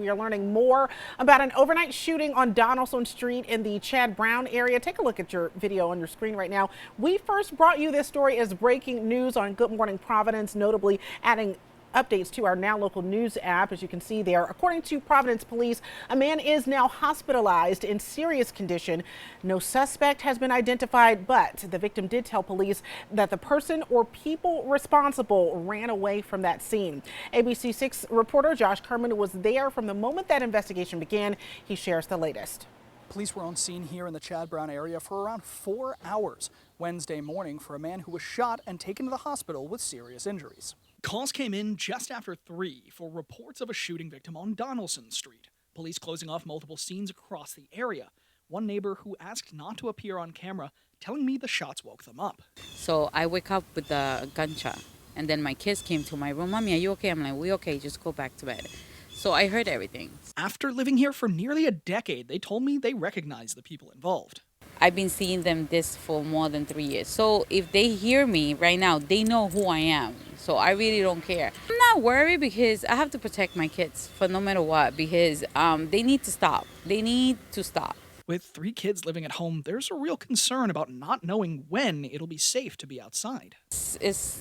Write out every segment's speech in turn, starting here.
We are learning more about an overnight shooting on Donaldson Street in the Chad Brown area. Take a look at your video on your screen right now. We first brought you this story as breaking news on Good Morning Providence, notably adding updates to our Now Local News app. As you can see there, according to Providence police, a man is now hospitalized in serious condition. No suspect has been identified, but the victim did tell police that the person or people responsible ran away from that scene. ABC 6 reporter Josh Kerman was there from the moment that investigation began. He shares the latest. Police were on scene here in the Chad Brown area for around 4 hours Wednesday morning for a man who was shot and taken to the hospital with serious injuries. Calls came in just after 3 for reports of a shooting victim on Donaldson Street. Police closing off multiple scenes across the area. One neighbor who asked not to appear on camera telling me the shots woke them up. So I wake up with the gunshot, and then my kids came to my room. Mommy, are you okay? I'm like, we okay, just go back to bed. So I heard everything. After living here for nearly a decade, they told me they recognize the people involved. I've been seeing them this for more than 3 years. So if they hear me right now, they know who I am. So I really don't care. I'm not worried because I have to protect my kids for no matter what, because they need to stop. They need to stop. With 3 kids living at home, there's a real concern about not knowing when it'll be safe to be outside. It's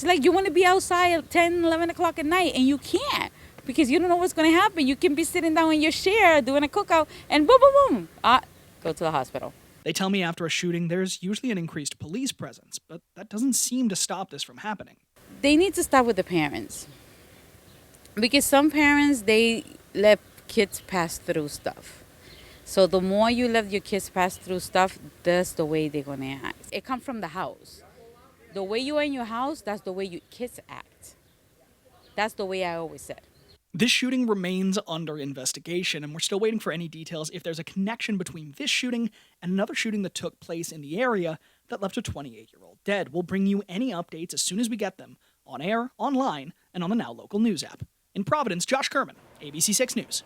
like you want to be outside at 10, 11 o'clock at night, and you can't because you don't know what's going to happen. You can be sitting down in your chair doing a cookout, and boom, boom, boom, go to the hospital. They tell me after a shooting, there's usually an increased police presence, but that doesn't seem to stop this from happening. They need to start with the parents, because some parents, they let kids pass through stuff. So the more you let your kids pass through stuff, that's the way they're going to act. It comes from the house. The way you are in your house, that's the way your kids act. That's the way I always said. This shooting remains under investigation, and we're still waiting for any details if there's a connection between this shooting and another shooting that took place in the area that left a 28-year-old dead. We'll bring you any updates as soon as we get them, on air, online, and on the Now Local News app. In Providence, Josh Kerman, ABC 6 News.